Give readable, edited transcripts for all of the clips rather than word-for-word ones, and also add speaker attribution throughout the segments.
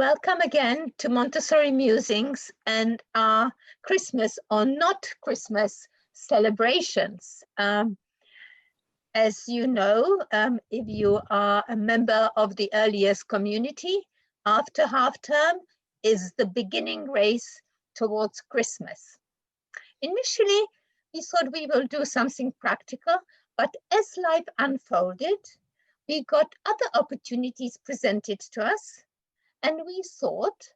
Speaker 1: Welcome again to Montessori Musings and our Christmas or not Christmas celebrations. As you know, if you are a member of the earliest community, after half term is the beginning race towards Christmas. Initially, we thought we will do something practical, but as life unfolded, we got other opportunities presented to us. And we thought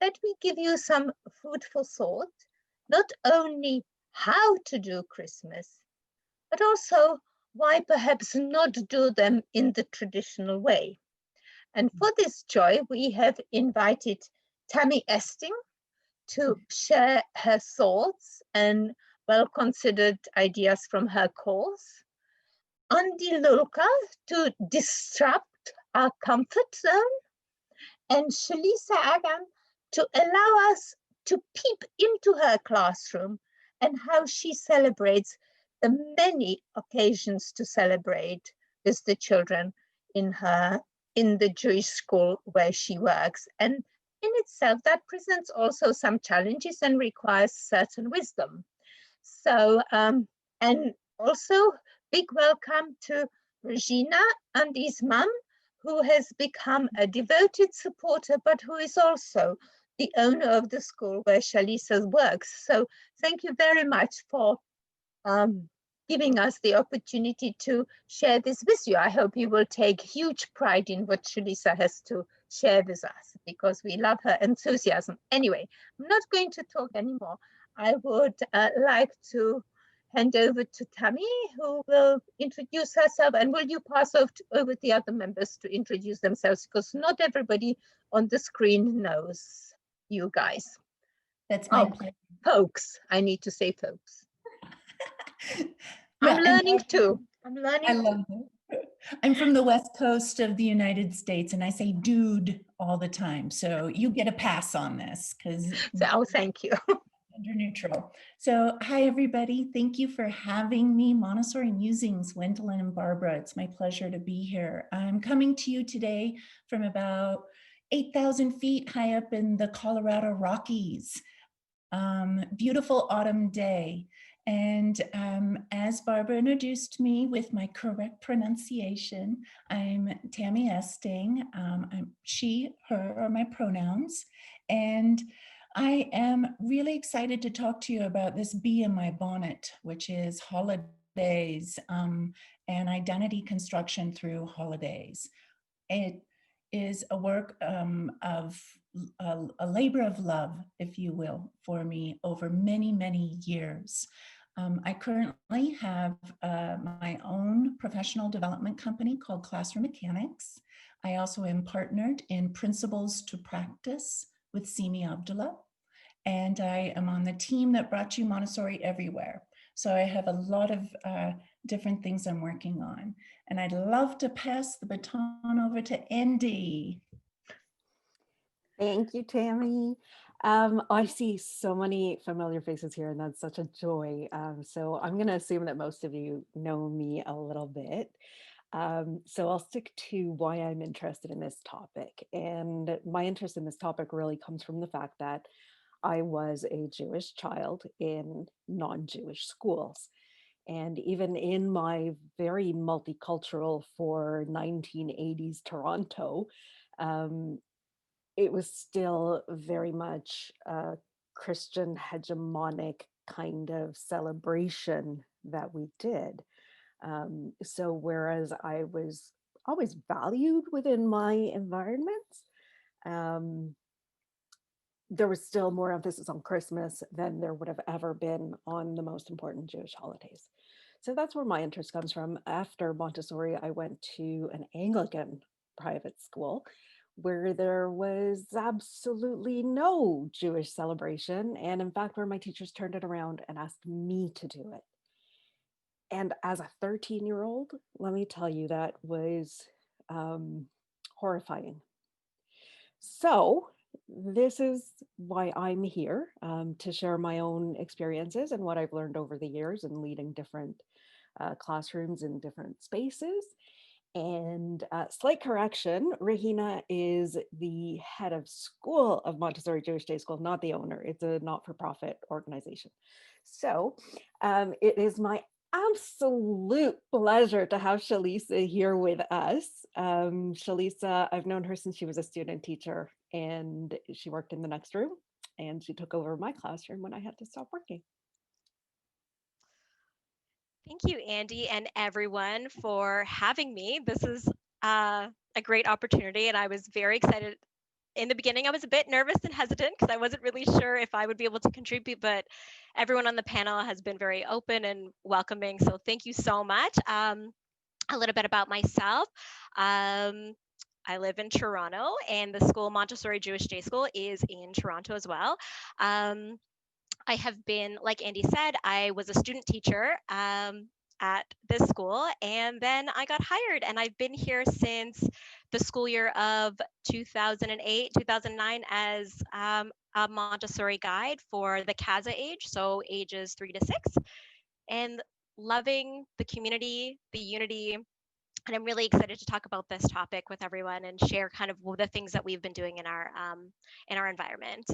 Speaker 1: that we give you some food for thought, not only how to do Christmas, but also why perhaps not do them in the traditional way. And for this joy, we have invited Tammy Esting to share her thoughts and well-considered ideas from her course, Andy Lulka to disrupt our comfort zone, and Shalisa Agam to allow us to peep into her classroom and how she celebrates the many occasions to celebrate with the children in the Jewish school where she works. And in itself, that presents also some challenges and requires certain wisdom. So, and also big welcome to Regina, Andy's mum, who has become a devoted supporter, but who is also the owner of the school where Shalisa works. So thank you very much for giving us the opportunity to share this with you. I hope you will take huge pride in what Shalisa has to share with us, because we love her enthusiasm. Anyway, I'm not going to talk anymore. I would like to hand over to Tammy, who will introduce herself, and will you pass over the other members to introduce themselves, because not everybody on the screen knows you guys.
Speaker 2: That's my pleasure.
Speaker 1: Folks, I need to say folks. I'm learning too. I'm learning.
Speaker 2: I love it. I'm from the West Coast of the United States, and I say dude all the time. So you get a pass on this because.
Speaker 1: Oh, thank you.
Speaker 2: Gender neutral. So hi, everybody. Thank you for having me. Montessori Musings, Gwendolyn and Barbara. It's my pleasure to be here. I'm coming to you today from about 8,000 feet high up in the Colorado Rockies. Beautiful autumn day. And as Barbara introduced me with my correct pronunciation, I'm Tammy Esting. I'm she, her are my pronouns. And I am really excited to talk to you about this bee in my bonnet, which is holidays and identity construction through holidays. It is a work of a labor of love, if you will, for me over many, many years. I currently have my own professional development company called Classroom Mechanics. I also am partnered in Principles to Practice with Simi Abdullah, and I am on the team that brought you Montessori Everywhere. So I have a lot of different things I'm working on. And I'd love to pass the baton over to Andy.
Speaker 3: Thank you, Tammy. I see so many familiar faces here, and that's such a joy. So I'm going to assume that most of you know me a little bit. So I'll stick to why I'm interested in this topic. And my interest in this topic really comes from the fact that I was a Jewish child in non-Jewish schools. And even in my very multicultural for 1980s Toronto, it was still very much a Christian hegemonic kind of celebration that we did. So whereas I was always valued within my environments, there was still more emphasis on Christmas than there would have ever been on the most important Jewish holidays. So that's where my interest comes from. After Montessori, I went to an Anglican private school where there was absolutely no Jewish celebration. And in fact, where my teachers turned it around and asked me to do it. And as a 13-year-old, let me tell you, that was horrifying. So this is why I'm here, to share my own experiences and what I've learned over the years in leading different classrooms in different spaces. And slight correction, Rahina is the head of school of Montessori Jewish Day School, not the owner. It's a not-for-profit organization. So it is my absolute pleasure to have Shalisa here with us. Shalisa, I've known her since she was a student teacher, and she worked in the next room, and she took over my classroom when I had to stop working.
Speaker 4: Thank you, Andy, and everyone for having me. This is a great opportunity, and I was very excited. In the beginning, I was a bit nervous and hesitant because I wasn't really sure if I would be able to contribute, but everyone on the panel has been very open and welcoming. So thank you so much. A little bit about myself. I live in Toronto, and the school Montessori Jewish Day School is in Toronto as well. I have been, like Andy said, I was a student teacher at this school, and then I got hired, and I've been here since the school year of 2008, 2009 as a Montessori guide for the CASA age, so ages 3 to 6, and loving the community, the unity, and I'm really excited to talk about this topic with everyone and share kind of the things that we've been doing in our environment.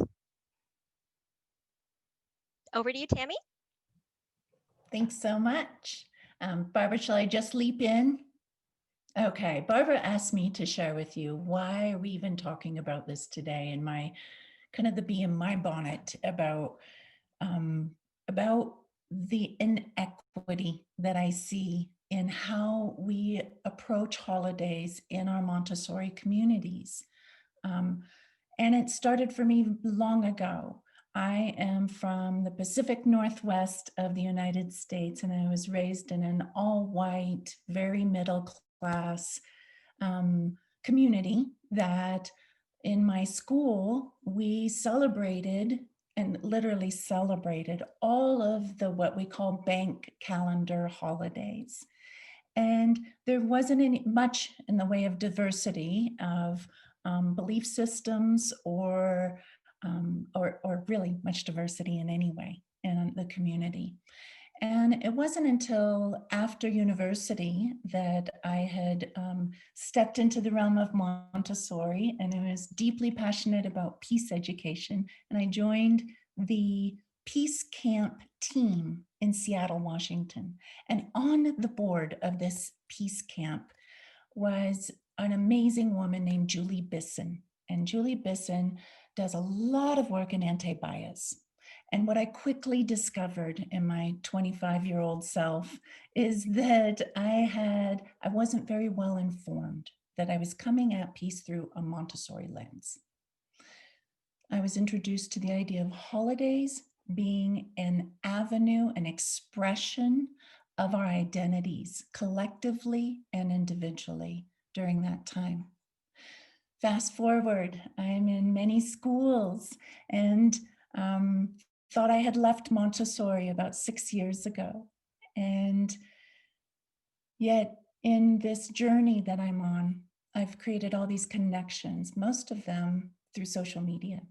Speaker 4: Over to you, Tammy.
Speaker 2: Thanks so much. Barbara, shall I just leap in? Okay, Barbara asked me to share with you why are we even talking about this today, and my kind of the bee in my bonnet about the inequity that I see in how we approach holidays in our Montessori communities. And it started for me long ago. I am from the Pacific Northwest of the United States, and I was raised in an all-white, very middle-class community that in my school, we celebrated and literally celebrated all of the what we call bank calendar holidays. And there wasn't any much in the way of diversity of belief systems or really much diversity in any way in the community. And it wasn't until after university that I had stepped into the realm of Montessori, and I was deeply passionate about peace education. And I joined the Peace Camp team in Seattle, Washington. And on the board of this Peace Camp was an amazing woman named Julie Bisson. And Julie Bisson does a lot of work in anti-bias. And what I quickly discovered in my 25-year-old self is that I wasn't very well informed, that I was coming at peace through a Montessori lens. I was introduced to the idea of holidays being an avenue, an expression of our identities collectively and individually during that time. Fast forward, I'm in many schools and thought I had left Montessori about 6 years ago. And yet in this journey that I'm on, I've created all these connections, most of them through social media.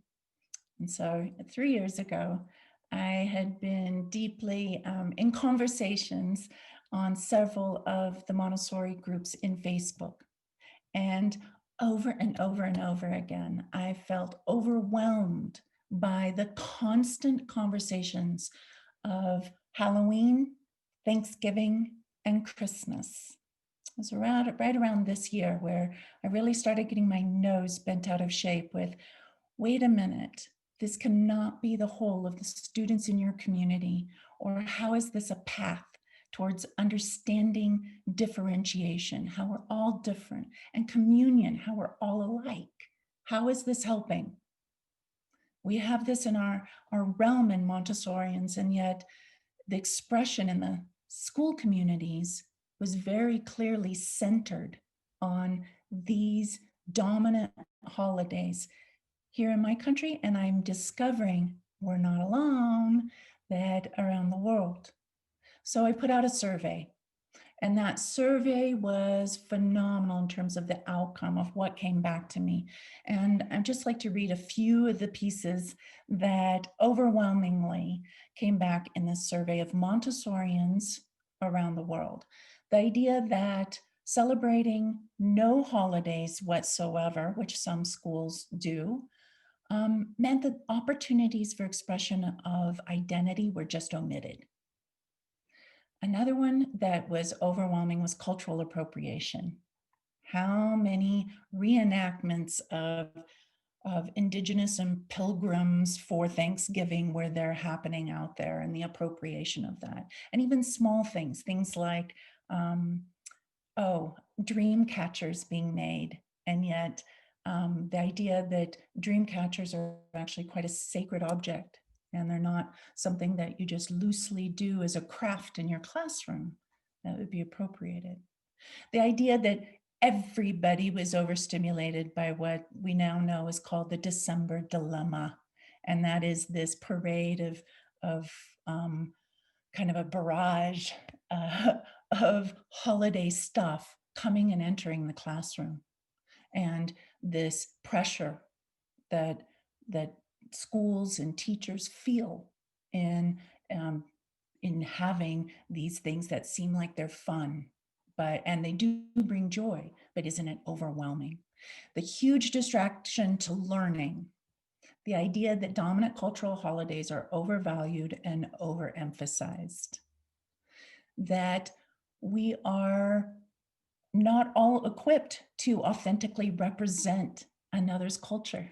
Speaker 2: And so 3 years ago, I had been deeply in conversations on several of the Montessori groups in Facebook. And over and over and over again, I felt overwhelmed by the constant conversations of Halloween, Thanksgiving, and Christmas. It was right around this year where I really started getting my nose bent out of shape with, wait a minute, this cannot be the whole of the students in your community, or how is this a path towards understanding differentiation, how we're all different, and communion, how we're all alike. How is this helping? We have this in our realm in Montessorians, and yet the expression in the school communities was very clearly centered on these dominant holidays here in my country, and I'm discovering we're not alone, that around the world. So I put out a survey, and that survey was phenomenal in terms of the outcome of what came back to me. And I'd just like to read a few of the pieces that overwhelmingly came back in this survey of Montessorians around the world. The idea that celebrating no holidays whatsoever, which some schools do, meant that opportunities for expression of identity were just omitted. Another one that was overwhelming was cultural appropriation. How many reenactments of Indigenous and pilgrims for Thanksgiving were there happening out there, and the appropriation of that. And even small things like, dream catchers being made. And yet the idea that dream catchers are actually quite a sacred object, and they're not something that you just loosely do as a craft in your classroom that would be appropriated. The idea that everybody was overstimulated by what we now know is called the December dilemma. And that is this parade of kind of a barrage of holiday stuff coming and entering the classroom. And this pressure that schools and teachers feel in having these things that seem like they're fun, and they do bring joy, but isn't it overwhelming? The huge distraction to learning, the idea that dominant cultural holidays are overvalued and overemphasized, that we are not all equipped to authentically represent another's culture.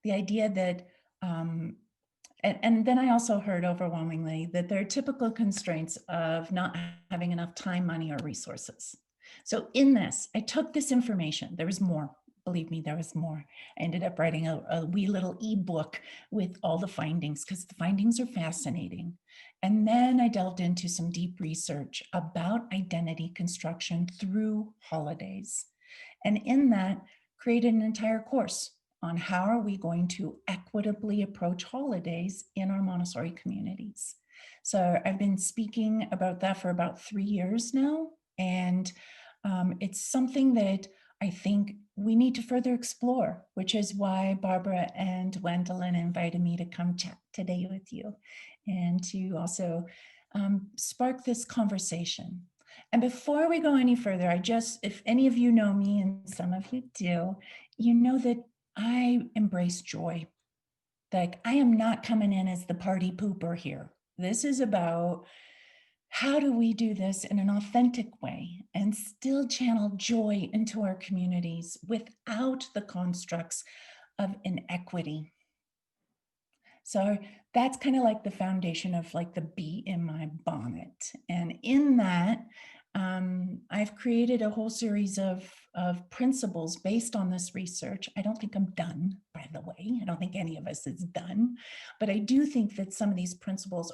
Speaker 2: The idea that, and then I also heard overwhelmingly that there are typical constraints of not having enough time, money, or resources. So in this, I took this information. There was more. Believe me, there was more. I ended up writing a wee little ebook with all the findings, because the findings are fascinating. And then I delved into some deep research about identity construction through holidays. And in that, created an entire course on how are we going to equitably approach holidays in our Montessori communities. So I've been speaking about that for about 3 years now. And it's something that I think we need to further explore, which is why Barbara and Gwendolyn invited me to come chat today with you and to also spark this conversation. And before we go any further, if any of you know me, and some of you do, you know that I embrace joy. Like, I am not coming in as the party pooper here. This is about how do we do this in an authentic way and still channel joy into our communities without the constructs of inequity. So that's kind of like the foundation of like the bee in my bonnet. And in that, I've created a whole series of principles based on this research. I don't think I'm done, by the way. I don't think any of us is done, but I do think that some of these principles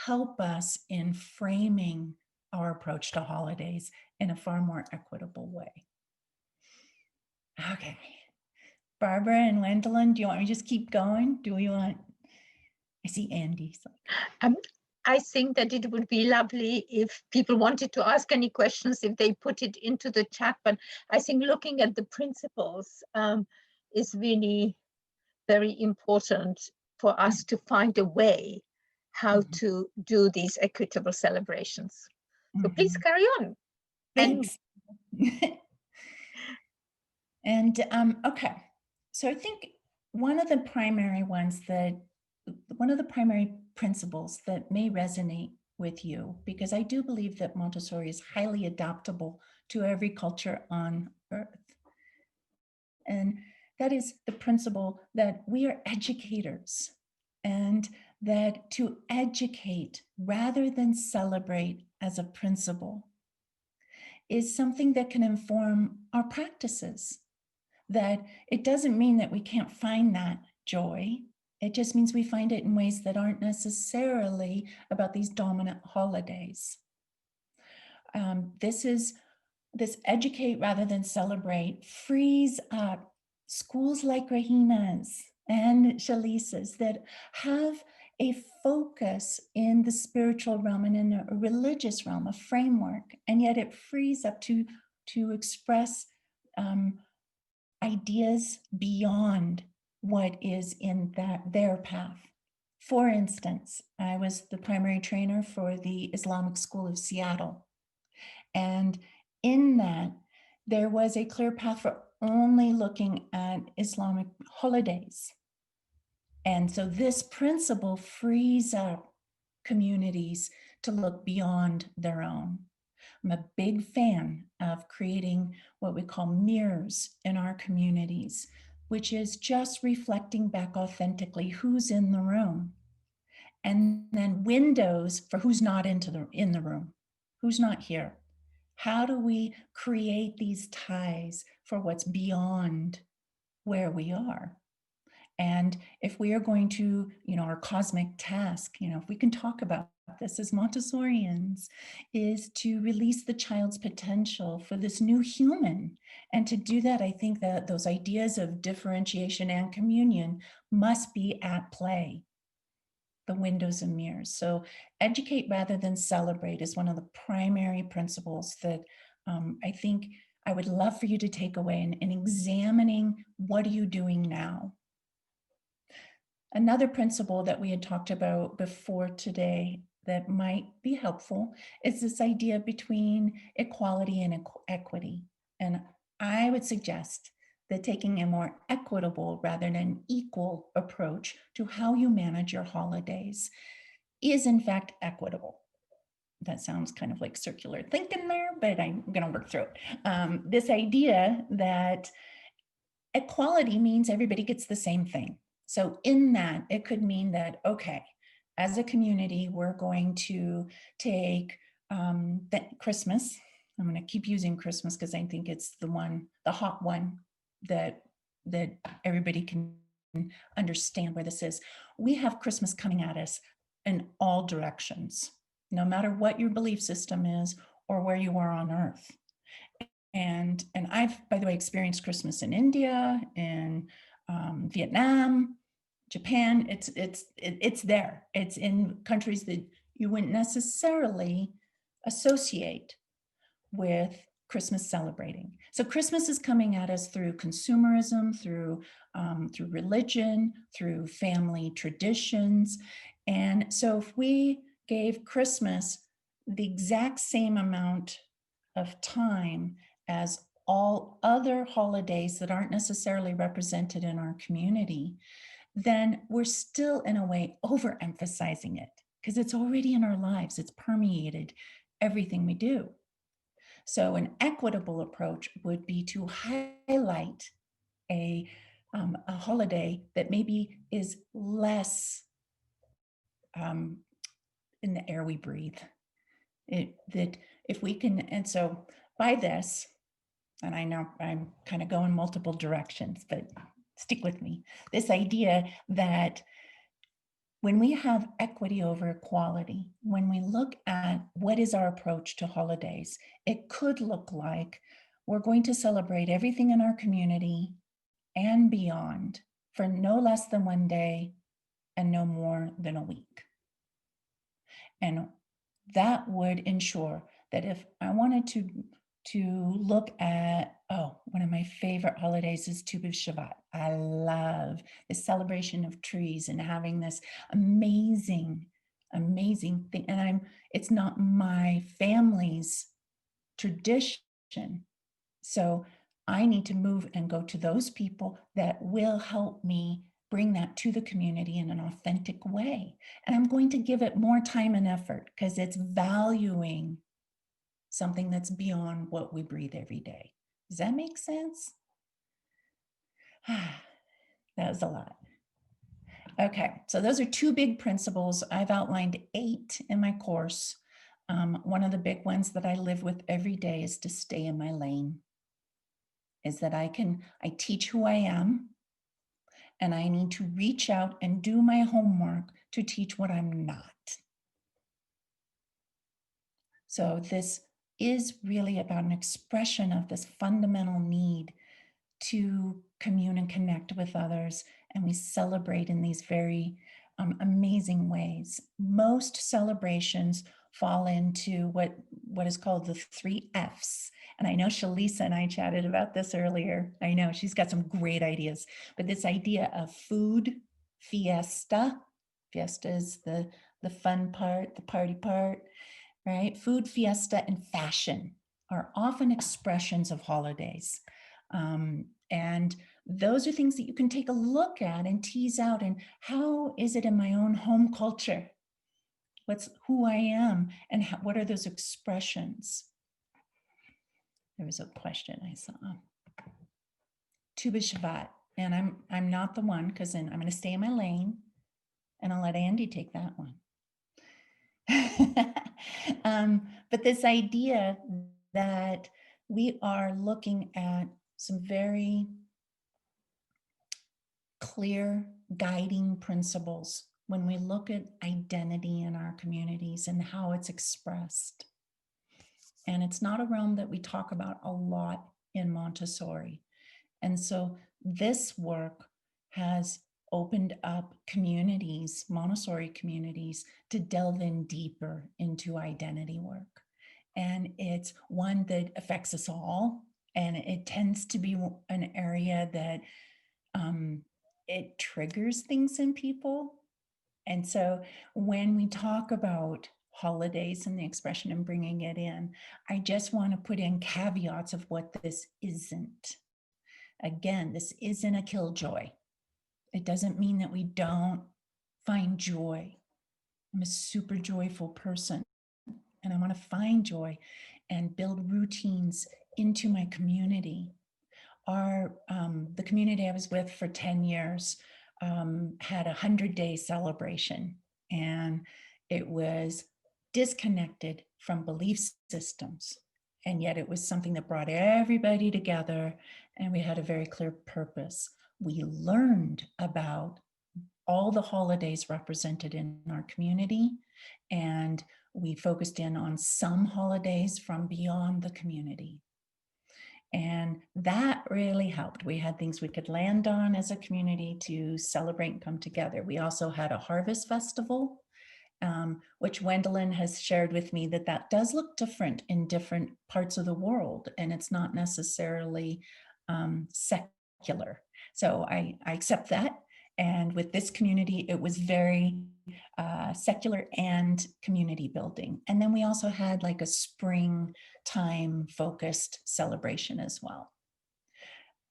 Speaker 2: help us in framing our approach to holidays in a far more equitable way. Okay. Barbara and Gwendolyn, do you want me to just keep going? I see Andy.
Speaker 1: I think that it would be lovely if people wanted to ask any questions, if they put it into the chat. But I think looking at the principles is really very important for us to find a way how to do these equitable celebrations. So please carry on.
Speaker 2: Thanks. And okay, so I think one of the primary principles that may resonate with you, because I do believe that Montessori is highly adaptable to every culture on earth. And that is the principle that we are educators, and that to educate rather than celebrate as a principle is something that can inform our practices. That it doesn't mean that we can't find that joy. It just means we find it in ways that aren't necessarily about these dominant holidays. This educate rather than celebrate frees up schools like Rahina's and Shalisa's that have a focus in the spiritual realm and in a religious realm, a framework, and yet it frees up to express ideas beyond what is in their path. For instance, I was the primary trainer for the Islamic School of Seattle. And in that there was a clear path for only looking at Islamic holidays. And so this principle frees up communities to look beyond their own. I'm a big fan of creating what we call mirrors in our communities, which is just reflecting back authentically who's in the room. And then windows for who's not in the room, who's not here. How do we create these ties for what's beyond where we are? And if we are going to, our cosmic task, if we can talk about this as Montessorians, is to release the child's potential for this new human. And to do that, I think that those ideas of differentiation and communion must be at play, the windows and mirrors. So educate rather than celebrate is one of the primary principles that I think I would love for you to take away in examining what are you doing now. Another principle that we had talked about before today that might be helpful is this idea between equality and equity. And I would suggest that taking a more equitable rather than equal approach to how you manage your holidays is in fact equitable. That sounds kind of like circular thinking there, but I'm going to work through it. This idea that equality means everybody gets the same thing. So in that, it could mean that, okay, as a community, we're going to take Christmas. I'm going to keep using Christmas because I think it's the hot one that everybody can understand where this is. We have Christmas coming at us in all directions, no matter what your belief system is or where you are on earth. And I've, by the way, experienced Christmas in India, in Vietnam, Japan. It's there. It's in countries that you wouldn't necessarily associate with Christmas celebrating. So Christmas is coming at us through consumerism, through religion, through family traditions. And so if we gave Christmas the exact same amount of time as all other holidays that aren't necessarily represented in our community, then we're still in a way overemphasizing it because it's already in our lives. It's permeated everything we do. So an equitable approach would be to highlight a holiday that maybe is less in the air we breathe. That if we can, and so by this, and I know I'm kind of going multiple directions, but stick with me, this idea that when we have equity over equality, when we look at what is our approach to holidays, it could look like we're going to celebrate everything in our community and beyond for no less than one day and no more than a week. And that would ensure that if I wanted to look at, one of my favorite holidays is Tu B'Shvat. I love the celebration of trees and having this amazing thing. And it's not my family's tradition. So I need to move and go to those people that will help me bring that to the community in an authentic way. And I'm going to give it more time and effort because it's valuing something that's beyond what we breathe every day. Does that make sense? That was a lot. Okay, so those are two big principles. I've outlined 8 in my course. One of the big ones that I live with every day is to stay in my lane. Is that I teach who I am, and I need to reach out and do my homework to teach what I'm not. So this is really about an expression of this fundamental need to commune and connect with others, and we celebrate in these very amazing ways. Most celebrations fall into what is called the 3 F's. And I know Shalisa and I chatted about this earlier. I know she's got some great ideas, but this idea of food, fiesta is the fun part, the party part, right? Food, fiesta, and fashion. are often expressions of holidays. And those are things that you can take a look at and tease out. And how is it in my own home culture? What's who I am, and what are those expressions? There was a question I saw. Tu B'Shvat, and I'm not the one, because then I'm going to stay in my lane, and I'll let Andy take that one. But this idea that we are looking at some very clear guiding principles when we look at identity in our communities and how it's expressed. And it's not a realm that we talk about a lot in Montessori. And so this work has opened up communities, Montessori communities, to delve in deeper into identity work. And it's one that affects us all. And it tends to be an area that it triggers things in people. And so when we talk about holidays and the expression and bringing it in, I just want to put in caveats of what this isn't. Again, this isn't a killjoy. It doesn't mean that we don't find joy. I'm a super joyful person, and I want to find joy and build routines into my community. The community I was with for 10 years had a 100-day celebration, and it was disconnected from belief systems. And yet it was something that brought everybody together, and we had a very clear purpose. We learned about all the holidays represented in our community, and we focused in on some holidays from beyond the community. And that really helped. We had things we could land on as a community to celebrate and come together. We also had a harvest festival, which Wendelin has shared with me that does look different in different parts of the world, and it's not necessarily secular. So I accept that. And with this community, it was very secular and community building. And then we also had like a springtime focused celebration as well.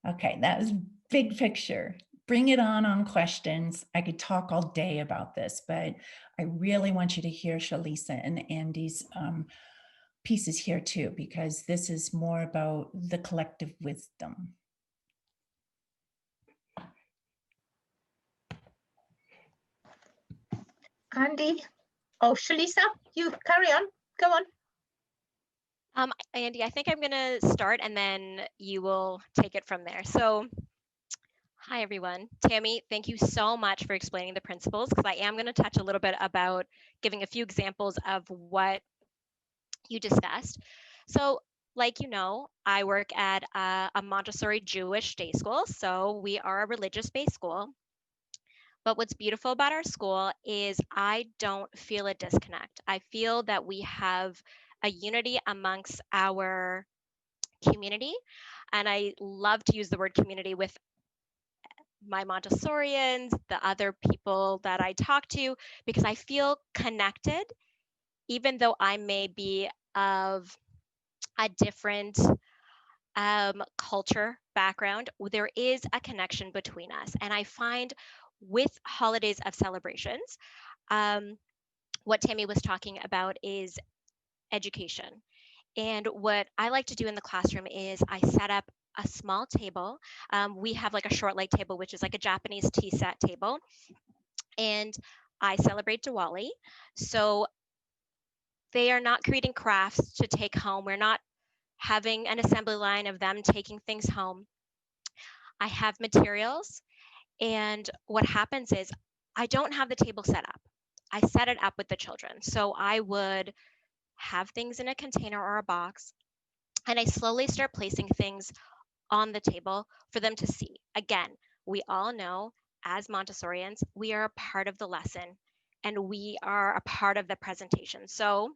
Speaker 2: Okay, that was big picture. Bring it on questions. I could talk all day about this, but I really want you to hear Shalisa and Andy's pieces here too, because this is more about the collective wisdom.
Speaker 1: Andy, oh, Shalisa, you carry on, go on.
Speaker 4: Andy, I think I'm gonna start and then you will take it from there. So, hi everyone. Tammy, thank you so much for explaining the principles, because I am gonna touch a little bit about giving a few examples of what you discussed. So, like you know, I work at a Montessori Jewish day school, so we are a religious-based school. But what's beautiful about our school is I don't feel a disconnect. I feel that we have a unity amongst our community. And I love to use the word community with my Montessorians, the other people that I talk to, because I feel connected, even though I may be of a different culture background. There is a connection between us. And I find with holidays of celebrations, what Tammy was talking about is education. And what I like to do in the classroom is I set up a small table. We have like a short light table, which is like a Japanese tea set table. And I celebrate Diwali. So they are not creating crafts to take home. We're not having an assembly line of them taking things home. I have materials. And what happens is I don't have the table set up. I set it up with the children. So I would have things in a container or a box, and I slowly start placing things on the table for them to see. Again, we all know as Montessorians, we are a part of the lesson and we are a part of the presentation. So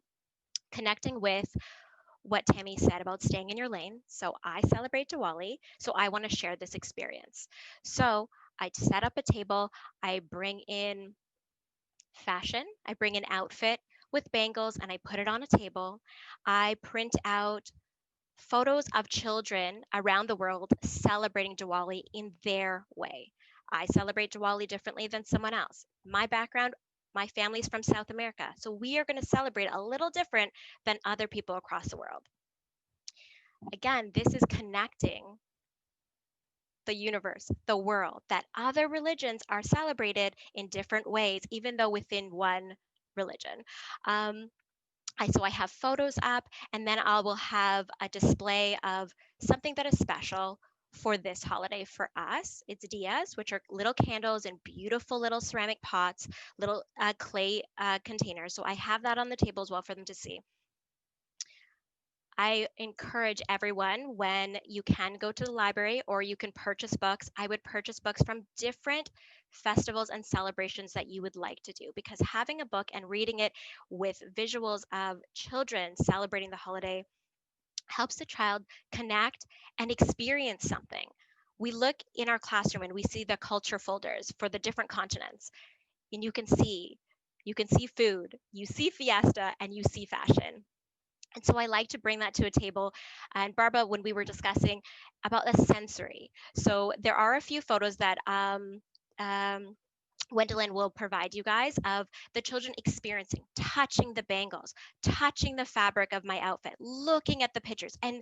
Speaker 4: connecting with what Tammy said about staying in your lane. So I celebrate Diwali, so I want to share this experience. So I set up a table, I bring in fashion, I bring an outfit with bangles and I put it on a table. I print out photos of children around the world celebrating Diwali in their way. I celebrate Diwali differently than someone else. My background, my family's from South America, so we are going to celebrate a little different than other people across the world. Again, this is connecting the universe, the world, that other religions are celebrated in different ways, even though within one religion. So I have photos up, and then I will have a display of something that is special for this holiday for us. It's diyas, which are little candles in beautiful little ceramic pots, little clay containers. So I have that on the table as well for them to see. I encourage everyone, when you can go to the library or you can purchase books, I would purchase books from different festivals and celebrations that you would like to do, because having a book and reading it with visuals of children celebrating the holiday helps the child connect and experience something. We look in our classroom and we see the culture folders for the different continents, and you can see food, you see fiesta, and you see fashion. And so I like to bring that to a table. And Barbara, when we were discussing about the sensory, so there are a few photos that Gwendolyn will provide you guys of the children experiencing, touching the bangles, touching the fabric of my outfit, looking at the pictures, and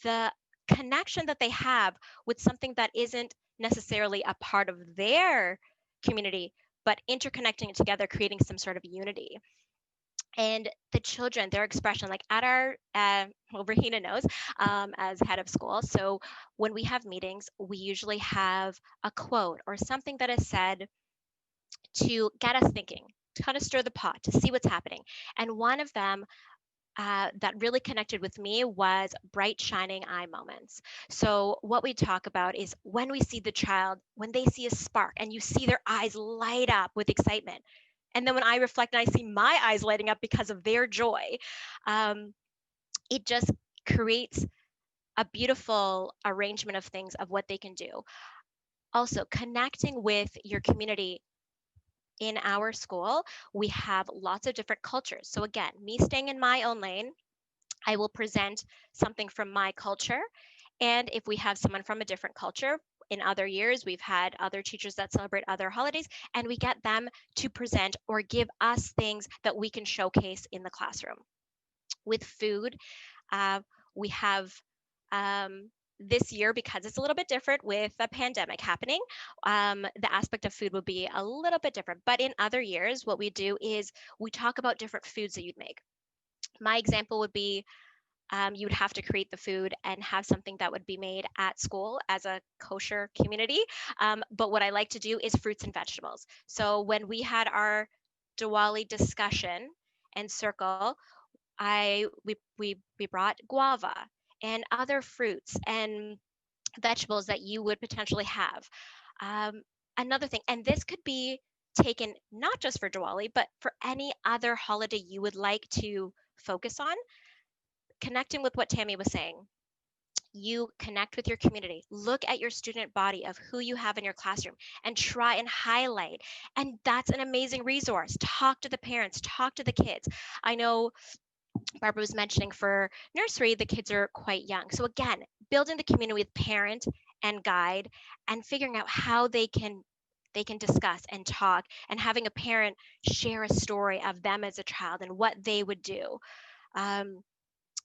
Speaker 4: the connection that they have with something that isn't necessarily a part of their community, but interconnecting it together, creating some sort of unity. And the children, their expression, like at our, well, Rahina knows as head of school. So when we have meetings, we usually have a quote or something that is said to get us thinking, to kind of stir the pot, to see what's happening. And one of them that really connected with me was bright shining eye moments. So what we talk about is when we see the child, when they see a spark and you see their eyes light up with excitement. And then when I reflect and I see my eyes lighting up because of their joy, it just creates a beautiful arrangement of things of what they can do. Also, connecting with your community. In our school, we have lots of different cultures. So again, me staying in my own lane, I will present something from my culture. And if we have someone from a different culture, in other years, we've had other teachers that celebrate other holidays, and we get them to present or give us things that we can showcase in the classroom. With food, we have this year, because it's a little bit different with the pandemic happening, the aspect of food will be a little bit different. But in other years, what we do is we talk about different foods that you'd make. My example would be you would have to create the food and have something that would be made at school as a kosher community. But what I like to do is fruits and vegetables. So when we had our Diwali discussion and circle, we brought guava and other fruits and vegetables that you would potentially have. Another thing, and this could be taken not just for Diwali, but for any other holiday you would like to focus on, connecting with what Tammy was saying. You connect with your community, look at your student body of who you have in your classroom and try and highlight. And that's an amazing resource. Talk to the parents, talk to the kids. I know Barbara was mentioning for nursery, the kids are quite young. So again, building the community with parent and guide and figuring out how they can discuss and talk, and having a parent share a story of them as a child and what they would do.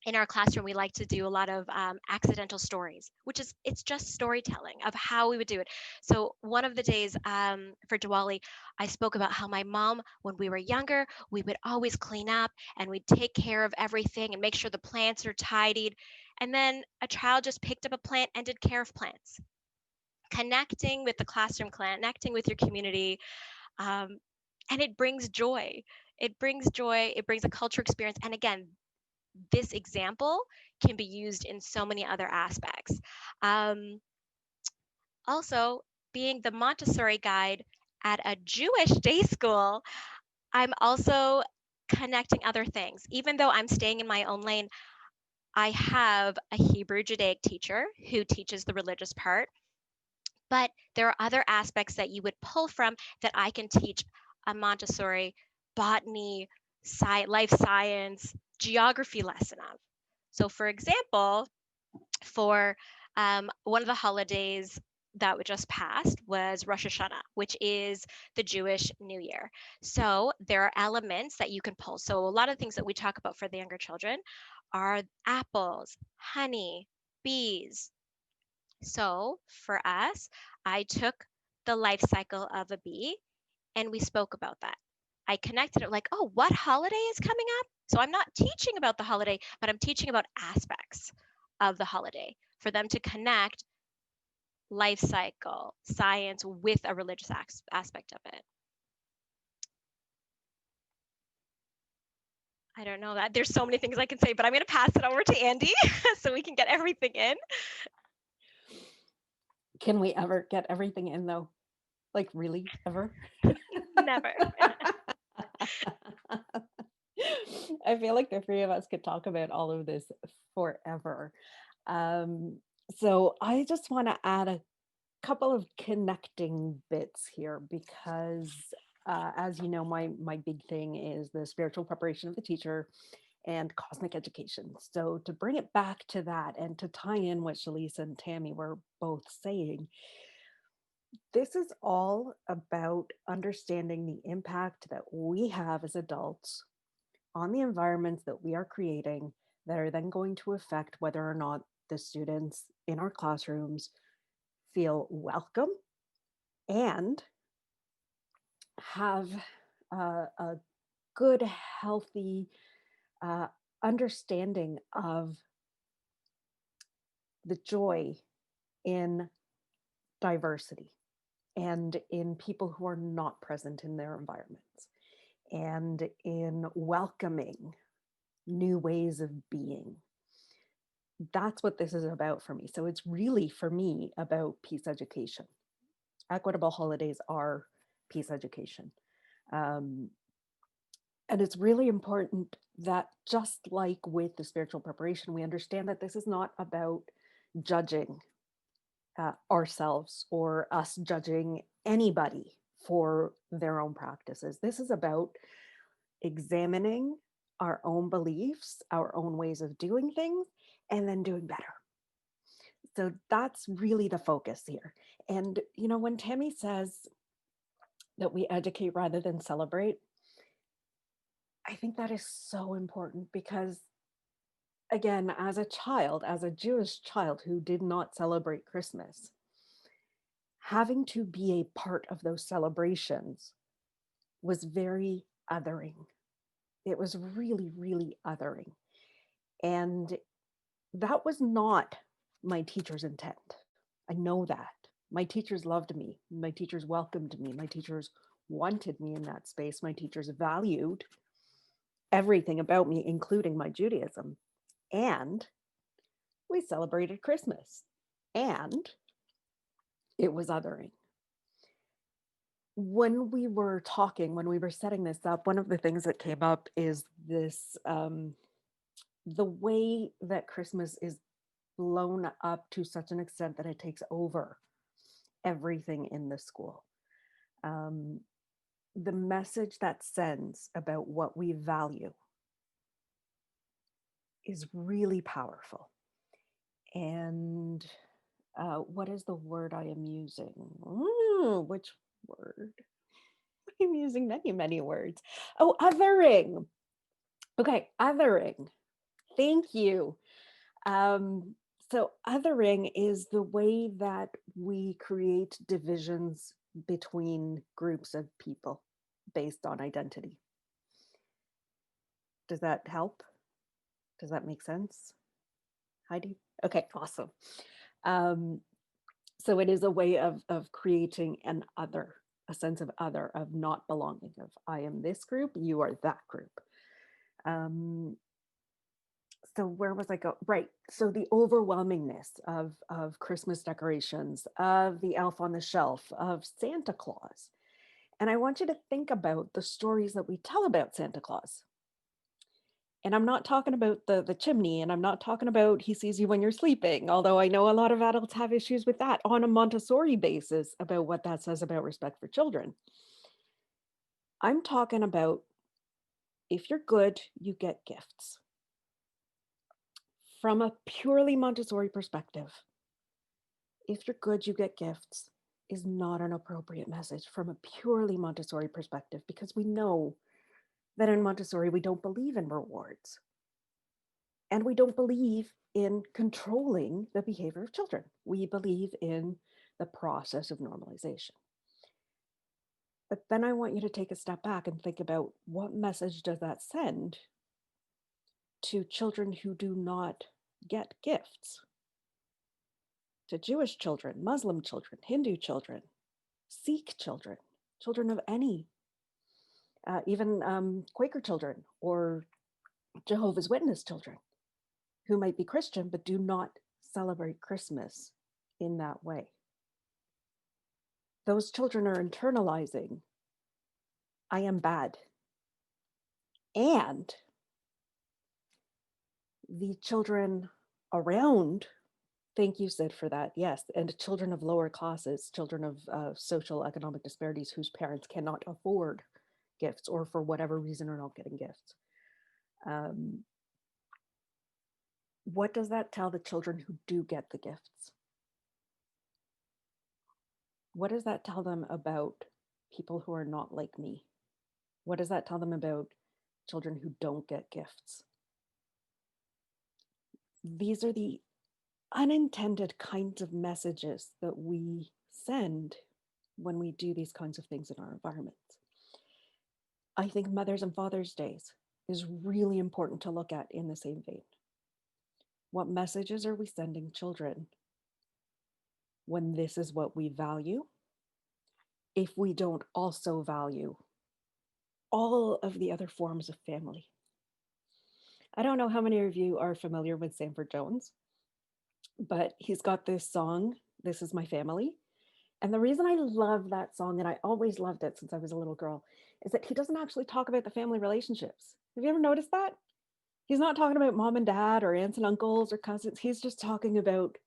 Speaker 4: In our classroom, we like to do a lot of accidental stories, which is, it's just storytelling of how we would do it. So one of the days for Diwali, I spoke about how my mom, when we were younger, we would always clean up and we'd take care of everything and make sure the plants are tidied. And then a child just picked up a plant and did care of plants. Connecting with the classroom, connecting with your community, and it brings joy. It brings joy, it brings a culture experience. And again, this example can be used in so many other aspects. Also, being the Montessori guide at a Jewish day school, I'm also connecting other things. Even though I'm staying in my own lane, I have a Hebrew Judaic teacher who teaches the religious part, but there are other aspects that you would pull from that I can teach a Montessori botany, life science, geography lesson of. So for example, for one of the holidays that just passed was Rosh Hashanah, which is the Jewish New Year. So there are elements that you can pull. So a lot of things that we talk about for the younger children are apples, honey, bees. So for us, I took the life cycle of a bee and we spoke about that. I connected it like, oh, what holiday is coming up? So I'm not teaching about the holiday, but I'm teaching about aspects of the holiday for them to connect life cycle science with a religious aspect of it. I don't know that there's so many things I can say, but I'm going to pass it over to Andy so we can get everything in.
Speaker 3: Can we ever get everything in though? Like really ever?
Speaker 4: Never.
Speaker 3: I feel like the three of us could talk about all of this forever. So I just want to add a couple of connecting bits here because as you know, my big thing is the spiritual preparation of the teacher and cosmic education. So to bring it back to that and to tie in what Shalisa and Tammy were both saying, this is all about understanding the impact that we have as adults on the environments that we are creating that are then going to affect whether or not the students in our classrooms feel welcome and have a good, healthy understanding of the joy in diversity and in people who are not present in their environments and in welcoming new ways of being. That's what this is about for me. So it's really, for me, about peace education. Equitable holidays are peace education. And it's really important that just like with the spiritual preparation, we understand that this is not about judging ourselves or us judging anybody for their own practices. This is about examining our own beliefs, our own ways of doing things, and then doing better. So that's really the focus here. And, you know, when Tammy says that we educate rather than celebrate, I think that is so important because, again, as a child, as a Jewish child who did not celebrate Christmas, having to be a part of those celebrations was very othering. It was really, really othering. And that was not my teacher's intent. I know that. My teachers loved me. My teachers welcomed me. My teachers wanted me in that space. My teachers valued everything about me, including my Judaism. And we celebrated Christmas. And it was othering. When we were talking, when we were setting this up, one of the things that came up is this, the way that Christmas is blown up to such an extent that it takes over everything in the school. The message that sends about what we value is really powerful. And what is the word I am using? Which word? I'm using many, many words. Oh, othering. Okay, othering. Thank you. So othering is the way that we create divisions between groups of people based on identity. Does that help? Does that make sense? Heidi? Okay, awesome. So it is a way of creating an other, a sense of other, of not belonging, of I am this group, you are that group. So where was I go? Right. So the overwhelmingness of Christmas decorations, of the elf on the shelf, of Santa Claus. And I want you to think about the stories that we tell about Santa Claus. And I'm not talking about the chimney, and I'm not talking about he sees you when you're sleeping, although I know a lot of adults have issues with that on a Montessori basis about what that says about respect for children. I'm talking about if you're good, you get gifts. from a purely Montessori perspective, if you're good, you get gifts, is not an appropriate message from a purely Montessori perspective, because we know that in Montessori, we don't believe in rewards. And we don't believe in controlling the behavior of children. We believe in the process of normalization. But then I want you to take a step back and think about, what message does that send to children who do not get gifts? To Jewish children, Muslim children, Hindu children, Sikh children, children of any, even Quaker children or Jehovah's Witness children who might be Christian but do not celebrate Christmas in that way. Those children are internalizing, I am bad. And the children around, thank you, Sid, for that, yes, and children of lower classes, children of social economic disparities whose parents cannot afford gifts or for whatever reason are not getting gifts. What does that tell the children who do get the gifts? What does that tell them about people who are not like me? What does that tell them about children who don't get gifts? These are the unintended kinds of messages that we send when we do these kinds of things in our environments. I think Mother's and Father's Days is really important to look at in the same vein. What messages are we sending children when this is what we value, if we don't also value all of the other forms of family? I don't know how many of you are familiar with Sanford Jones, but he's got this song, This Is My Family. And the reason I love that song, and I always loved it since I was a little girl, is that he doesn't actually talk about the family relationships. Have you ever noticed that? He's not talking about mom and dad or aunts and uncles or cousins. He's just talking about,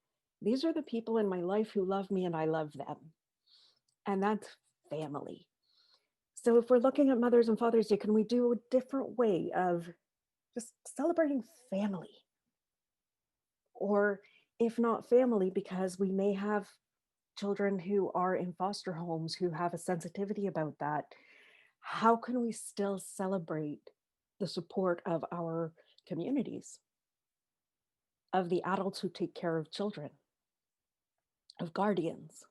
Speaker 3: these are the people in my life who love me and I love them. And that's family. So if we're looking at Mother's and Father's Day, can we do a different way of just celebrating family? Or if not family, because we may have children who are in foster homes who have a sensitivity about that, how can we still celebrate the support of our communities, of the adults who take care of children, of guardians?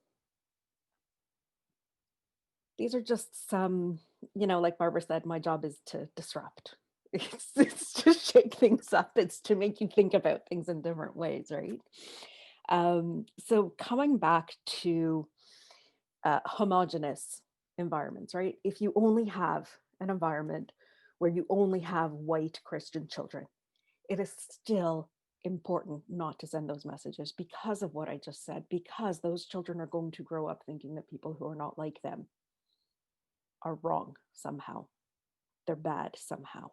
Speaker 3: These are just some, like Barbara said, my job is to disrupt. It's to shake things up. It's to make you think about things in different ways, right? So coming back to homogenous environments, right? If you only have an environment where you only have white Christian children, it is still important not to send those messages because of what I just said, because those children are going to grow up thinking that people who are not like them are wrong somehow. They're bad somehow.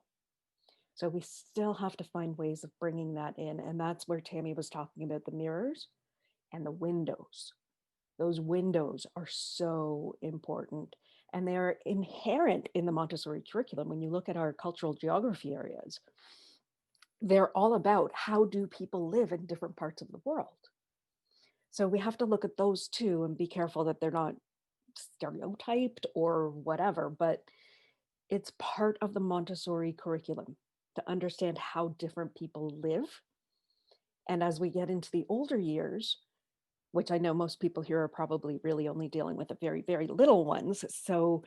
Speaker 3: So we still have to find ways of bringing that in. And that's where Tammy was talking about the mirrors and the windows. Those windows are so important. And they are inherent in the Montessori curriculum. When you look at our cultural geography areas, they're all about how do people live in different parts of the world. So we have to look at those too and be careful that they're not stereotyped or whatever, but it's part of the Montessori curriculum to understand how different people live. And as we get into the older years, which I know most people here are probably really only dealing with the very, very little ones. So,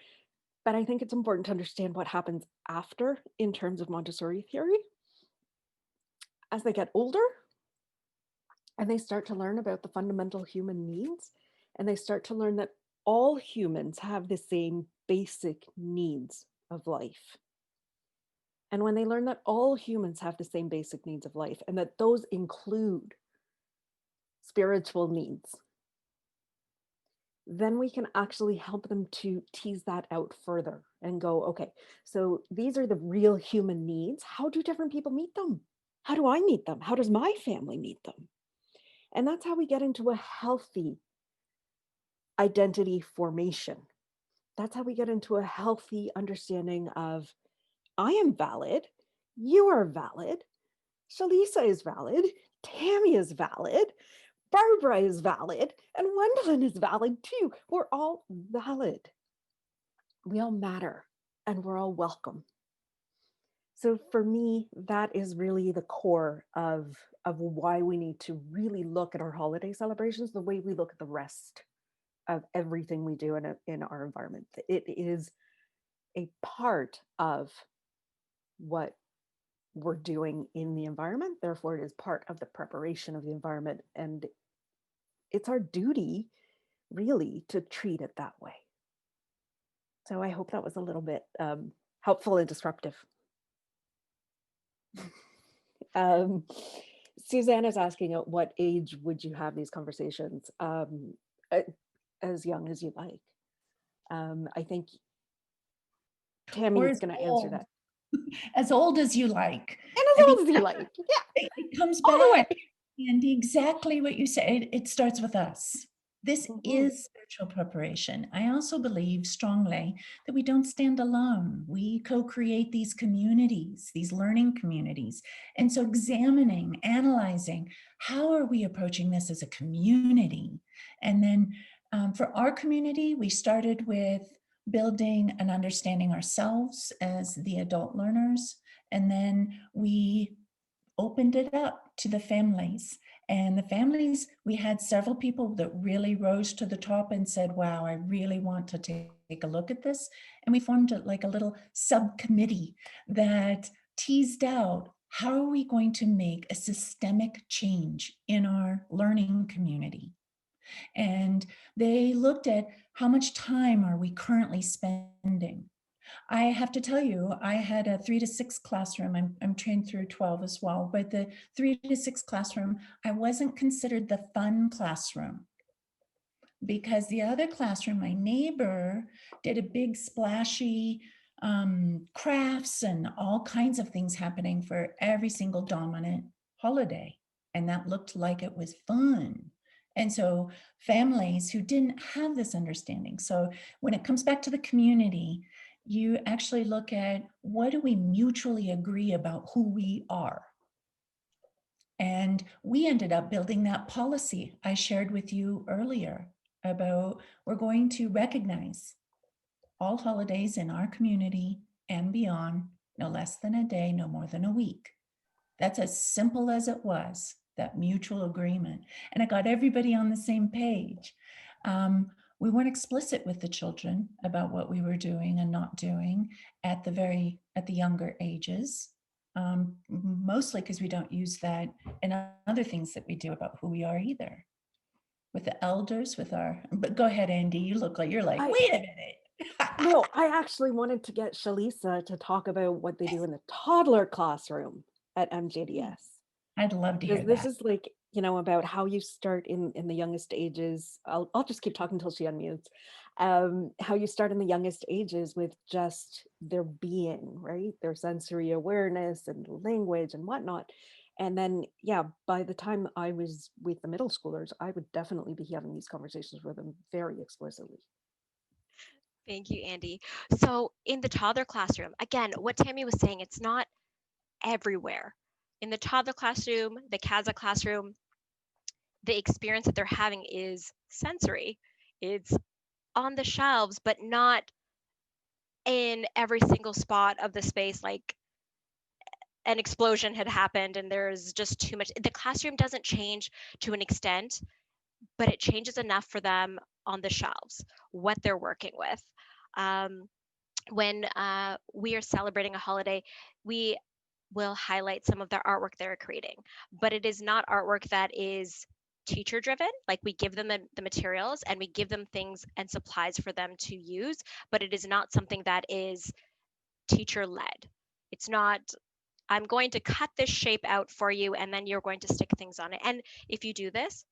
Speaker 3: but I think it's important to understand what happens after in terms of Montessori theory. As they get older and they start to learn about the fundamental human needs, and they start to learn that all humans have the same basic needs of life. And when they learn that all humans have the same basic needs of life, and that those include spiritual needs, then we can actually help them to tease that out further and go, okay, so these are the real human needs. How do different people meet them? How do I meet them? How does my family meet them? And that's how we get into a healthy identity formation. That's how we get into a healthy understanding of, I am valid, you are valid, Shalisa is valid, Tammy is valid, Barbara is valid, and Gwendolyn is valid too. We're all valid. We all matter, and we're all welcome. So for me, that is really the core of why we need to really look at our holiday celebrations the way we look at the rest of everything we do in our environment. It is a part of what we're doing in the environment. Therefore, it is part of the preparation of the environment. And it's our duty, really, to treat it that way. So I hope that was a little bit helpful and disruptive. Suzanne is asking, at what age would you have these conversations? As young as you like. I think Tammy is going to answer that.
Speaker 2: As old as you like.
Speaker 3: And as old as you like. Yeah.
Speaker 2: It comes
Speaker 3: all the way.
Speaker 2: back, Andy, exactly what you said. It starts with us. This is spiritual preparation. I also believe strongly that we don't stand alone. We co-create these communities, these learning communities. And so examining, analyzing, how are we approaching this as a community? And then for our community, we started with building and understanding ourselves as the adult learners. And then we opened it up to the families. And the families, we had several people that really rose to the top and said, wow, I really want to take a look at this. And we formed like a little subcommittee that teased out, how are we going to make a systemic change in our learning community? And they looked at how much time are we currently spending. I have to tell you, I had a 3 to 6 classroom. I'm trained through 12 as well, but the 3 to 6 classroom, I wasn't considered the fun classroom, because the other classroom, my neighbor, did a big splashy crafts and all kinds of things happening for every single dominant holiday. And that looked like it was fun. And so families who didn't have this understanding. So when it comes back to the community, you actually look at, what do we mutually agree about who we are? And we ended up building that policy I shared with you earlier about, we're going to recognize all holidays in our community and beyond, no less than a day, no more than a week. That's as simple as it was, that mutual agreement. And it got everybody on the same page. We weren't explicit with the children about what we were doing and not doing at the younger ages, mostly because we don't use that in other things that we do about who we are either. With the elders, but go ahead, Andy, you look like you're like, wait a minute.
Speaker 3: No, I actually wanted to get Shalisa to talk about what they do in the toddler classroom at MJDS.
Speaker 2: I'd love to hear that.
Speaker 3: This is like, about how you start in the youngest ages. I'll just keep talking until she unmutes. How you start in the youngest ages with just their being, right? Their sensory awareness and language and whatnot. And then, by the time I was with the middle schoolers, I would definitely be having these conversations with them very explicitly.
Speaker 4: Thank you, Andy. So in the toddler classroom, again, what Tammy was saying, it's not everywhere. In the toddler classroom, the CASA classroom, the experience that they're having is sensory. It's on the shelves, but not in every single spot of the space, like an explosion had happened and there's just too much. The classroom doesn't change to an extent, but it changes enough for them on the shelves, what they're working with. When we are celebrating a holiday, we will highlight some of the artwork they're creating, but it is not artwork that is teacher driven. Like, we give them the materials and we give them things and supplies for them to use, but it is not something that is teacher led. It's not, I'm going to cut this shape out for you and then you're going to stick things on it. And if you do this,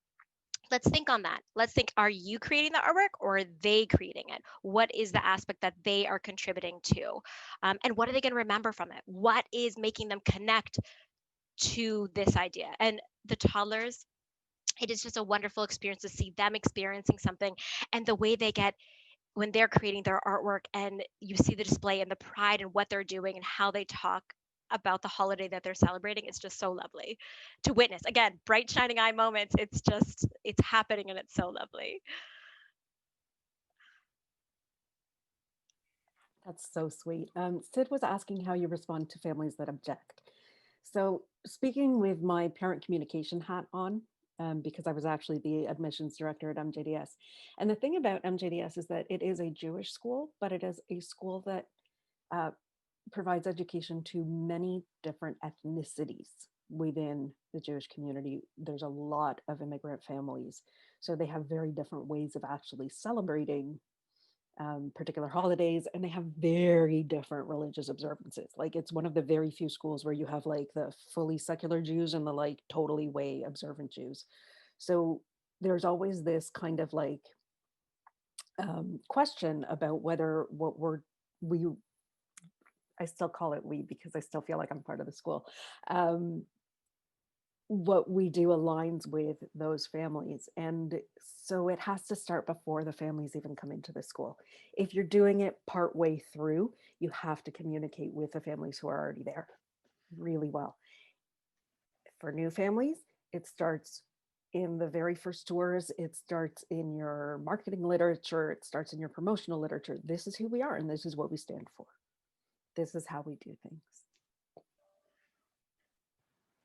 Speaker 4: let's think on that. Let's think, are you creating the artwork or are they creating it? What is the aspect that they are contributing to? And what are they going to remember from it? What is making them connect to this idea? And the toddlers, it is just a wonderful experience to see them experiencing something, and the way they get when they're creating their artwork and you see the display and the pride in what they're doing and how they talk about the holiday that they're celebrating is just so lovely to witness. Again, bright shining eye moments. It's happening and it's so lovely.
Speaker 3: That's so sweet. Sid was asking how you respond to families that object. So, speaking with my parent communication hat on, because I was actually the admissions director at MJDS. And the thing about MJDS is that it is a Jewish school, but it is a school that uh, provides education to many different ethnicities within the Jewish community. There's a lot of immigrant families. So they have very different ways of actually celebrating particular holidays, and they have very different religious observances. Like it's one of the very few schools where you have like the fully secular Jews and the like totally way observant Jews. So there's always this kind of like question about whether what we I still call it we because I still feel like I'm part of the school. What we do aligns with those families. And so it has to start before the families even come into the school. If you're doing it part way through, you have to communicate with the families who are already there really well. For new families, it starts in the very first tours, it starts in your marketing literature, it starts in your promotional literature. This is who we are and this is what we stand for. This is how we do things.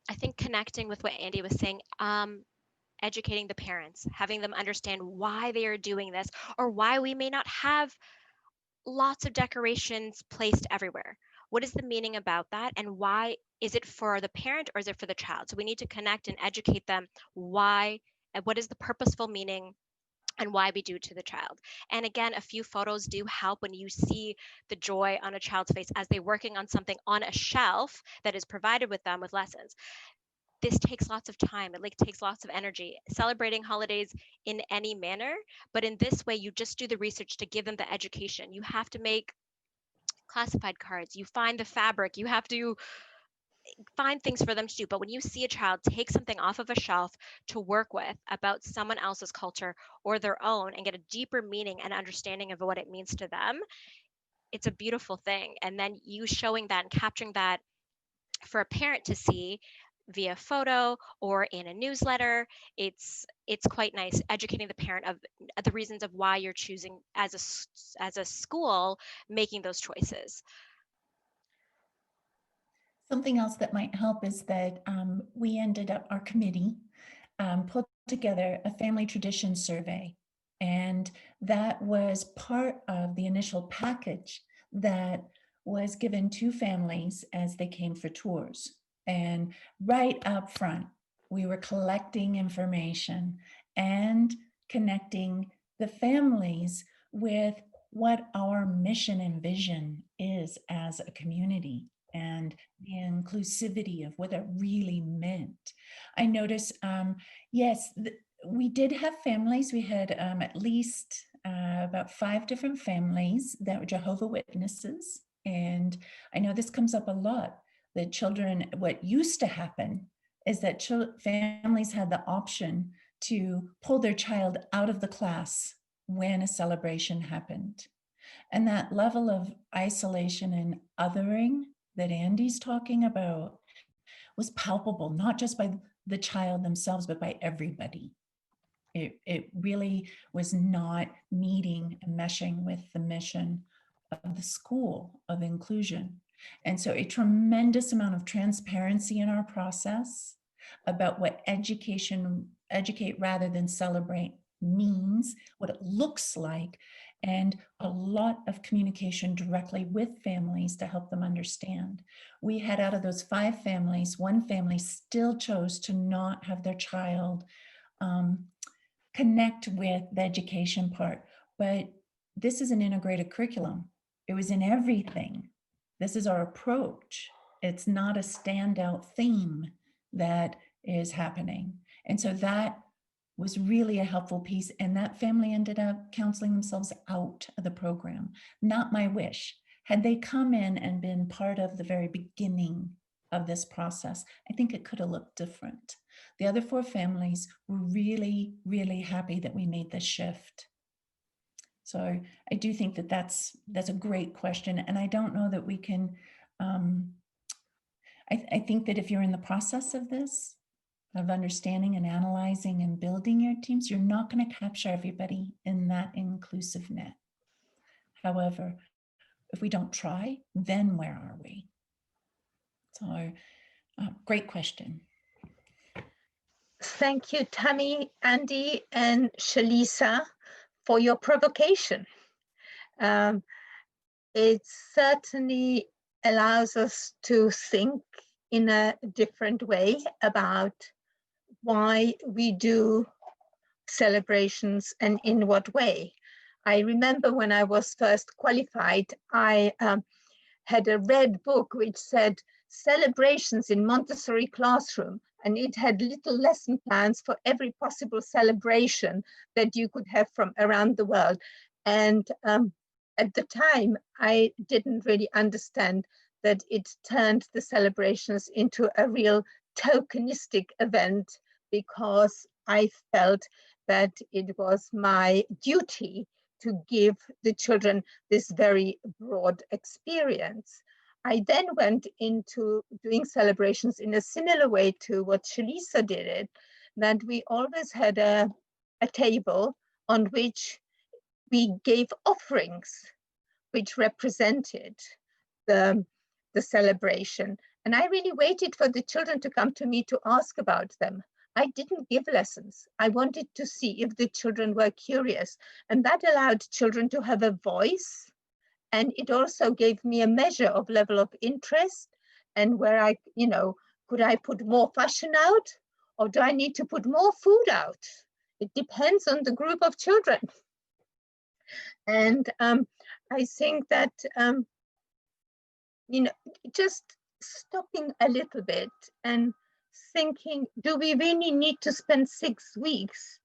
Speaker 4: I think connecting with what Andy was saying, educating the parents, having them understand why they are doing this or why we may not have lots of decorations placed everywhere. What is the meaning about that? And why is it for the parent or is it for the child? So we need to connect and educate them why and what is the purposeful meaning and why we do to the child. And again, a few photos do help when you see the joy on a child's face as they're working on something on a shelf that is provided with them with lessons. This takes lots of time. It like takes lots of energy. Celebrating holidays in any manner, but in this way, you just do the research to give them the education. You have to make classified cards. You find the fabric. You have to find things for them to do. But when you see a child take something off of a shelf to work with about someone else's culture or their own and get a deeper meaning and understanding of what it means to them, it's a beautiful thing. And then you showing that and capturing that for a parent to see via photo or in a newsletter, it's quite nice educating the parent of the reasons of why you're choosing as a school making those choices.
Speaker 2: Something else that might help is that we ended up, our committee put together a family tradition survey. And that was part of the initial package that was given to families as they came for tours. And right up front, we were collecting information and connecting the families with what our mission and vision is as a community and the inclusivity of what that really meant. I noticed, yes, we did have families. We had at least about 5 different families that were Jehovah's Witnesses. And I know this comes up a lot, that children, what used to happen is that families had the option to pull their child out of the class when a celebration happened. And that level of isolation and othering that Andy's talking about was palpable, not just by the child themselves, but by everybody. It really was not meeting and meshing with the mission of the school of inclusion. And so a tremendous amount of transparency in our process about what educate rather than celebrate means, what it looks like, and a lot of communication directly with families to help them understand. We had, out of those 5 families, 1 family still chose to not have their child connect with the education part. But this is an integrated curriculum. It was in everything. This is our approach. It's not a standout theme that is happening. And so that was really a helpful piece. And that family ended up counseling themselves out of the program. Not my wish. Had they come in and been part of the very beginning of this process, I think it could have looked different. The other 4 families were really, really happy that we made this shift. So I do think that that's a great question. And I don't know that we can I think that if you're in the process of this, of understanding and analyzing and building your teams, you're not going to capture everybody in that inclusive net. However, if we don't try, then where are we? So, great question.
Speaker 1: Thank you, Tammy, Andy, and Shalisa for your provocation. It certainly allows us to think in a different way about why we do celebrations and in what way. I remember when I was first qualified, I had a red book which said celebrations in Montessori classroom, and it had little lesson plans for every possible celebration that you could have from around the world. And at the time, I didn't really understand that it turned the celebrations into a real tokenistic event, because I felt that it was my duty to give the children this very broad experience. I then went into doing celebrations in a similar way to what Shalisa did it, that we always had a table on which we gave offerings which represented the celebration. And I really waited for the children to come to me to ask about them. I didn't give lessons. I wanted to see if the children were curious. And that allowed children to have a voice. And it also gave me a measure of level of interest and where I, could I put more fashion out, or do I need to put more food out? It depends on the group of children. And I think that, just stopping a little bit and thinking, do we really need to spend 6 weeks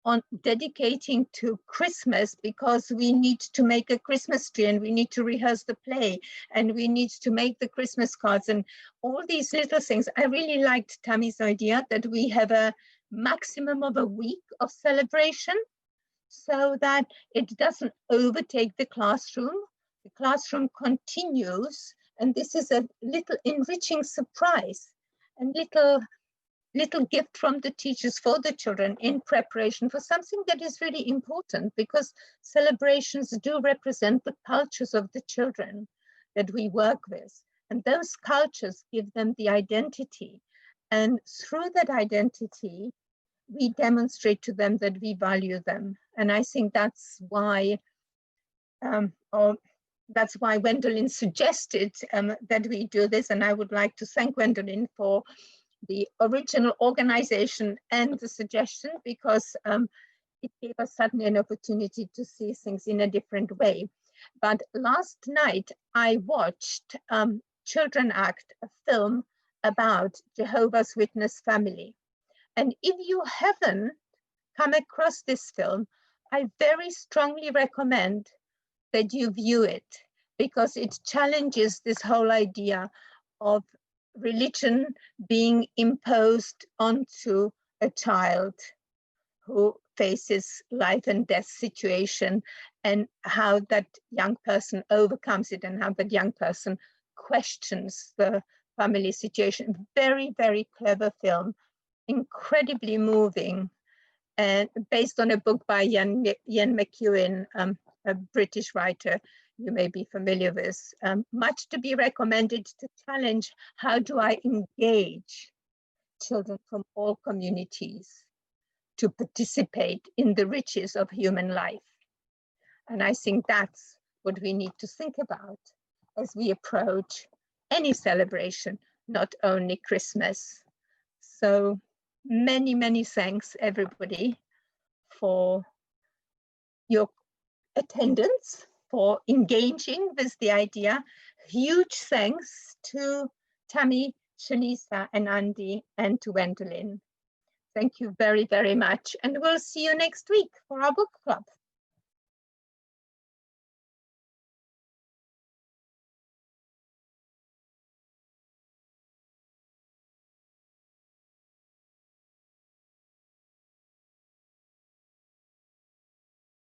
Speaker 1: on dedicating to Christmas because we need to make a Christmas tree and we need to rehearse the play and we need to make the Christmas cards and all these little things? I really liked Tammy's idea that we have a maximum of a week of celebration so that it doesn't overtake the classroom. The classroom continues, and this is a little enriching surprise and little gift from the teachers for the children in preparation for something that is really important, because celebrations do represent the cultures of the children that we work with. And those cultures give them the identity. And through that identity, we demonstrate to them that we value them. And I think that's why, that's why Gwendolyn suggested that we do this. And I would like to thank Gwendolyn for the original organization and the suggestion, because it gave us suddenly an opportunity to see things in a different way. But last night I watched Children Act, a film about Jehovah's Witness family. And if you haven't come across this film, I very strongly recommend that you view it, because it challenges this whole idea of religion being imposed onto a child who faces life and death situation, and how that young person overcomes it and how that young person questions the family situation. Very, very clever film, incredibly moving, and based on a book by Ian McEwan, a British writer you may be familiar with. Much to be recommended to challenge, how do I engage children from all communities to participate in the riches of human life? And I think that's what we need to think about as we approach any celebration, not only Christmas. So many, many thanks, everybody, for your attendance, for engaging with the idea. Huge thanks to Tammy, Shalisa, and Andy, and to Gwendolyn. Thank you very, very much. And we'll see you next week for our book club.